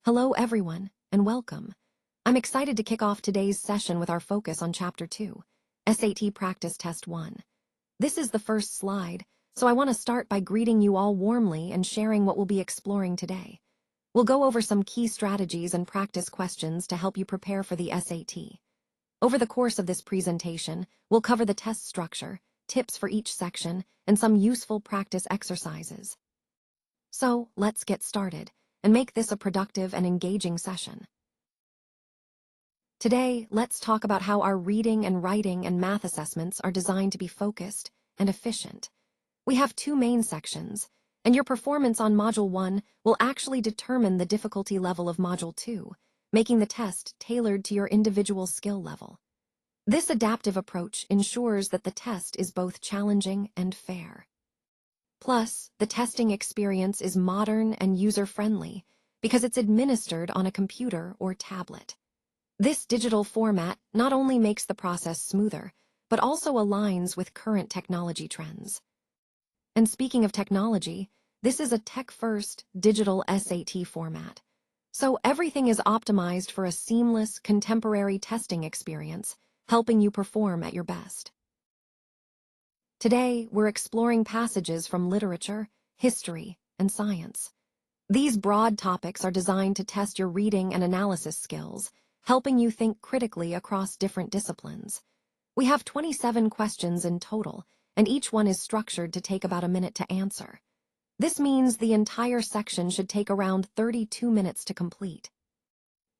Hello everyone, and welcome. I'm excited to kick off today's session with our focus on Chapter 2, SAT Practice Test 1. This is the first slide, so I want to start by greeting you all warmly and sharing what we'll be exploring today. We'll go over some key strategies and practice questions to help you prepare for the SAT. Over the course of this presentation, we'll cover the test structure, tips for each section, and some useful practice exercises. So, let's get started and make this a productive and engaging session. Today, let's talk about how our reading and writing and math assessments are designed to be focused and efficient. We have two main sections, and your performance on Module 1 will actually determine the difficulty level of Module 2, making the test tailored to your individual skill level. This adaptive approach ensures that the test is both challenging and fair. Plus, the testing experience is modern and user-friendly because it's administered on a computer or tablet. This digital format not only makes the process smoother, but also aligns with current technology trends. And speaking of technology, this is a tech-first digital SAT format. So everything is optimized for a seamless, contemporary testing experience, helping you perform at your best. Today, we're exploring passages from literature, history, and science. These broad topics are designed to test your reading and analysis skills, helping you think critically across different disciplines. We have 27 questions in total, and each one is structured to take about a minute to answer. This means the entire section should take around 32 minutes to complete.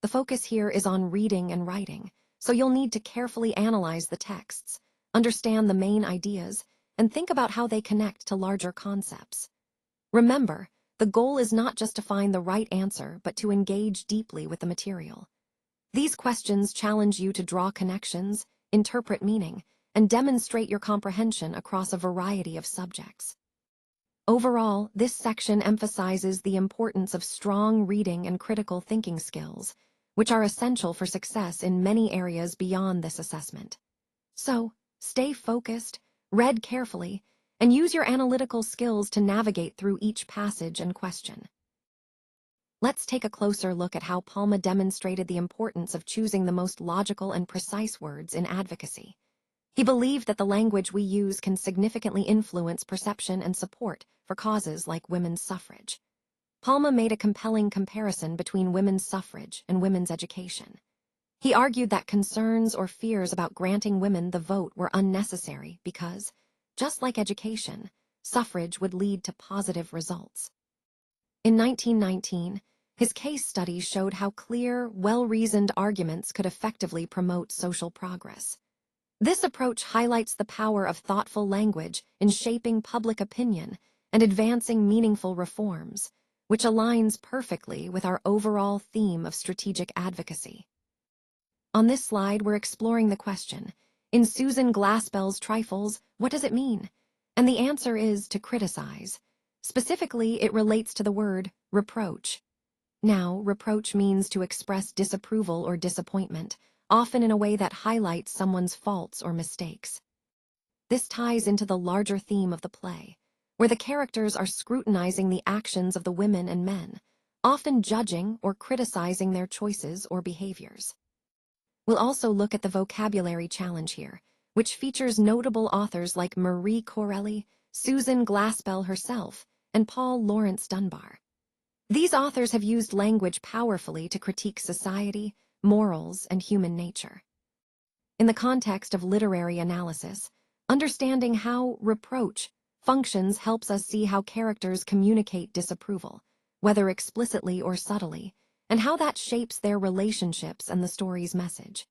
The focus here is on reading and writing, so you'll need to carefully analyze the texts, understand the main ideas, and think about how they connect to larger concepts. Remember, the goal is not just to find the right answer, but to engage deeply with the material. These questions challenge you to draw connections, interpret meaning, and demonstrate your comprehension across a variety of subjects. Overall, this section emphasizes the importance of strong reading and critical thinking skills, which are essential for success in many areas beyond this assessment. So, stay focused, read carefully, and use your analytical skills to navigate through each passage and question. Let's take a closer look at how Palma demonstrated the importance of choosing the most logical and precise words in advocacy. He believed that the language we use can significantly influence perception and support for causes like women's suffrage. Palma made a compelling comparison between women's suffrage and women's education. He argued that concerns or fears about granting women the vote were unnecessary because, just like education, suffrage would lead to positive results. In 1919, his case studies showed how clear, well-reasoned arguments could effectively promote social progress. This approach highlights the power of thoughtful language in shaping public opinion and advancing meaningful reforms, which aligns perfectly with our overall theme of strategic advocacy. On this slide, we're exploring the question, in Susan Glaspell's Trifles, what does it mean? And the answer is to criticize. Specifically, it relates to the word reproach. Now, reproach means to express disapproval or disappointment, often in a way that highlights someone's faults or mistakes. This ties into the larger theme of the play, where the characters are scrutinizing the actions of the women and men, often judging or criticizing their choices or behaviors. We'll also look at the vocabulary challenge here, which features notable authors like Marie Corelli, Susan Glaspell herself, and Paul Laurence Dunbar. These authors have used language powerfully to critique society, morals, and human nature. In the context of literary analysis, understanding how reproach functions helps us see how characters communicate disapproval, whether explicitly or subtly, and how that shapes their relationships and the story's message.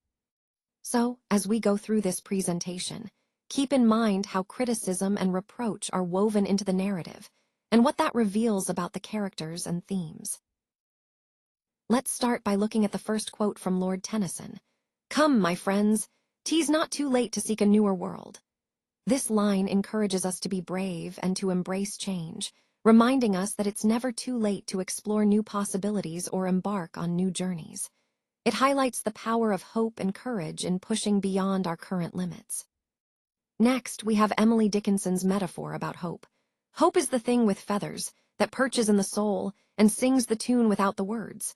So, as we go through this presentation, keep in mind how criticism and reproach are woven into the narrative, and what that reveals about the characters and themes. Let's start by looking at the first quote from Lord Tennyson. "Come, my friends, 'tis not too late to seek a newer world." This line encourages us to be brave and to embrace change, reminding us that it's never too late to explore new possibilities or embark on new journeys. It highlights the power of hope and courage in pushing beyond our current limits. Next, we have Emily Dickinson's metaphor about hope. "Hope is the thing with feathers that perches in the soul and sings the tune without the words."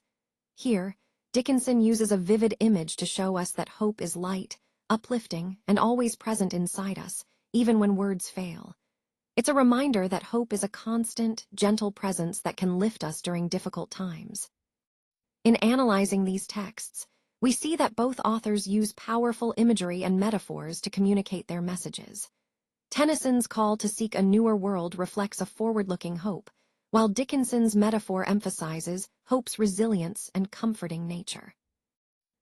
Here, Dickinson uses a vivid image to show us that hope is light, uplifting, and always present inside us, even when words fail. It's a reminder that hope is a constant, gentle presence that can lift us during difficult times. In analyzing these texts, we see that both authors use powerful imagery and metaphors to communicate their messages. Tennyson's call to seek a newer world reflects a forward-looking hope, while Dickinson's metaphor emphasizes hope's resilience and comforting nature.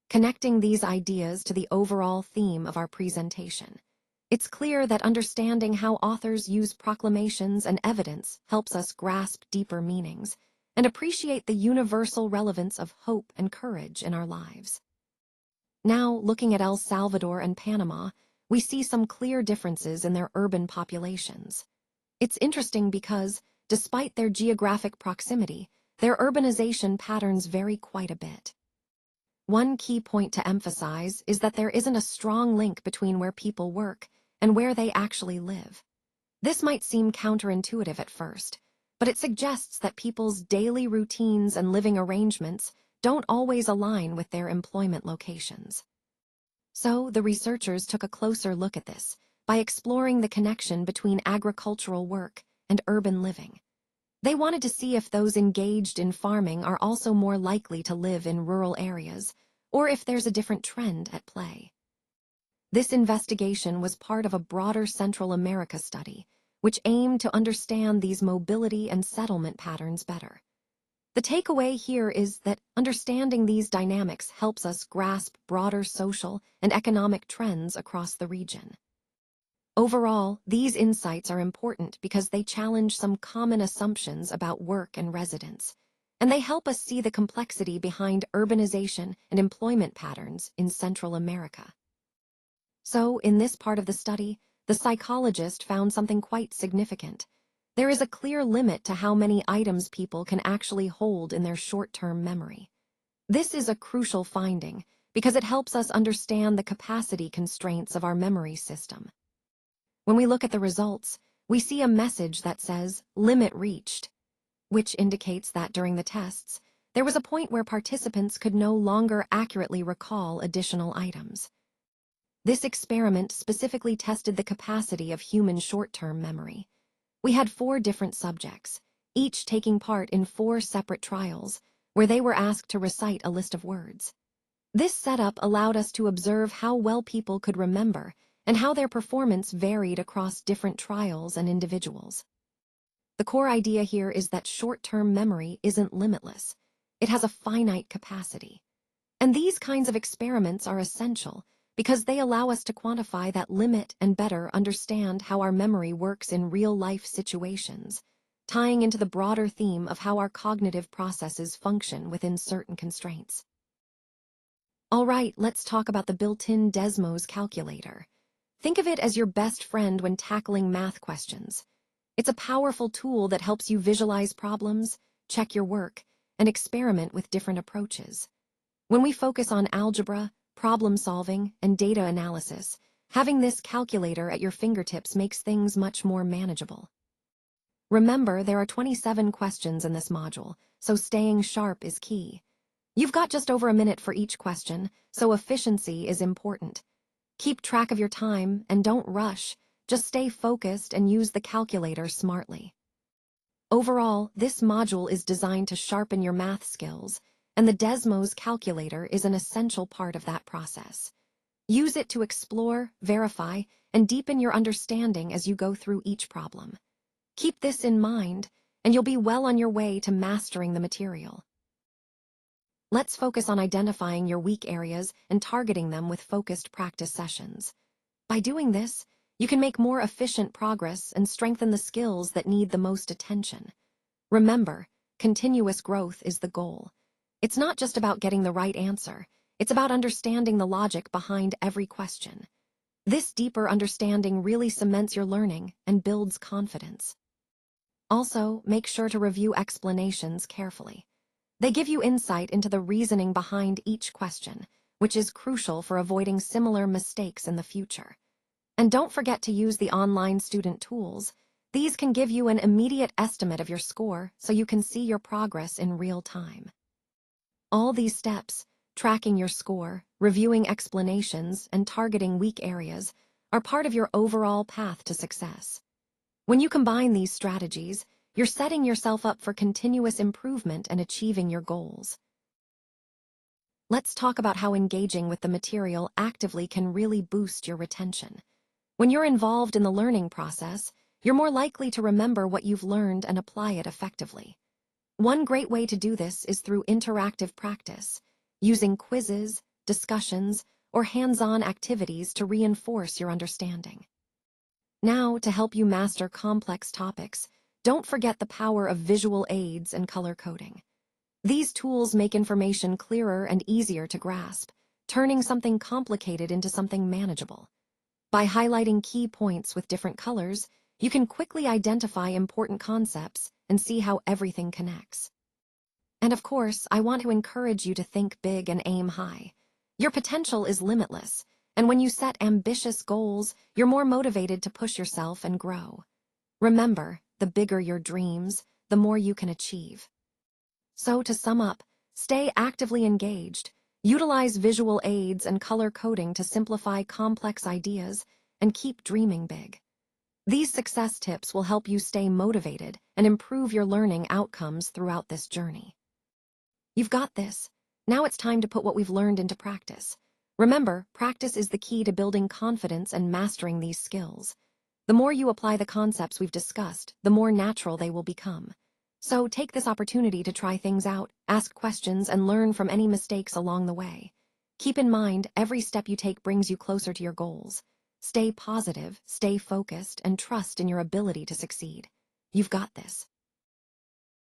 Connecting these ideas to the overall theme of our presentation, it's clear that understanding how authors use proclamations and evidence helps us grasp deeper meanings and appreciate the universal relevance of hope and courage in our lives. Now, looking at El Salvador and Panama, we see some clear differences in their urban populations. It's interesting because, despite their geographic proximity, their urbanization patterns vary quite a bit. One key point to emphasize is that there isn't a strong link between where people work and where they actually live. This might seem counterintuitive at first, but it suggests that people's daily routines and living arrangements don't always align with their employment locations. So, the researchers took a closer look at this by exploring the connection between agricultural work and urban living. They wanted to see if those engaged in farming are also more likely to live in rural areas, or if there's a different trend at play. This investigation was part of a broader Central America study, which aimed to understand these mobility and settlement patterns better. The takeaway here is that understanding these dynamics helps us grasp broader social and economic trends across the region. Overall, these insights are important because they challenge some common assumptions about work and residence, and they help us see the complexity behind urbanization and employment patterns in Central America. So, in this part of the study, the psychologist found something quite significant. There is a clear limit to how many items people can actually hold in their short-term memory. This is a crucial finding because it helps us understand the capacity constraints of our memory system. When we look at the results, we see a message that says, "Limit reached," which indicates that during the tests, there was a point where participants could no longer accurately recall additional items. This experiment specifically tested the capacity of human short-term memory. We had 4 different subjects, each taking part in 4 separate trials, where they were asked to recite a list of words. This setup allowed us to observe how well people could remember and how their performance varied across different trials and individuals. The core idea here is that short-term memory isn't limitless. It has a finite capacity. And these kinds of experiments are essential because they allow us to quantify that limit and better understand how our memory works in real-life situations, tying into the broader theme of how our cognitive processes function within certain constraints. All right, let's talk about the built-in Desmos calculator. Think of it as your best friend when tackling math questions. It's a powerful tool that helps you visualize problems, check your work, and experiment with different approaches. When we focus on algebra, problem solving, and data analysis, having this calculator at your fingertips makes things much more manageable. Remember, there are 27 questions in this module, so staying sharp is key. You've got just over a minute for each question, so efficiency is important. Keep track of your time and don't rush, just stay focused and use the calculator smartly. Overall, this module is designed to sharpen your math skills, and the Desmos calculator is an essential part of that process. Use it to explore, verify, and deepen your understanding as you go through each problem. Keep this in mind, and you'll be well on your way to mastering the material. Let's focus on identifying your weak areas and targeting them with focused practice sessions. By doing this, you can make more efficient progress and strengthen the skills that need the most attention. Remember, continuous growth is the goal. It's not just about getting the right answer, it's about understanding the logic behind every question. This deeper understanding really cements your learning and builds confidence. Also, make sure to review explanations carefully. They give you insight into the reasoning behind each question, which is crucial for avoiding similar mistakes in the future. And don't forget to use the online student tools. These can give you an immediate estimate of your score so you can see your progress in real time. All these steps, tracking your score, reviewing explanations, and targeting weak areas, are part of your overall path to success. When you combine these strategies, you're setting yourself up for continuous improvement and achieving your goals. Let's talk about how engaging with the material actively can really boost your retention. When you're involved in the learning process, you're more likely to remember what you've learned and apply it effectively. One great way to do this is through interactive practice, using quizzes, discussions, or hands-on activities to reinforce your understanding. Now, to help you master complex topics, don't forget the power of visual aids and color coding. These tools make information clearer and easier to grasp, turning something complicated into something manageable. By highlighting key points with different colors, you can quickly identify important concepts and see how everything connects. And of course, I want to encourage you to think big and aim high. Your potential is limitless, and when you set ambitious goals, you're more motivated to push yourself and grow. Remember, the bigger your dreams, the more you can achieve. So to sum up, stay actively engaged, utilize visual aids and color coding to simplify complex ideas, and keep dreaming big. These success tips will help you stay motivated and improve your learning outcomes throughout this journey. You've got this. Now it's time to put what we've learned into practice. Remember, practice is the key to building confidence and mastering these skills. The more you apply the concepts we've discussed, the more natural they will become. So take this opportunity to try things out, ask questions, and learn from any mistakes along the way. Keep in mind, every step you take brings you closer to your goals. Stay positive, stay focused, and trust in your ability to succeed. You've got this.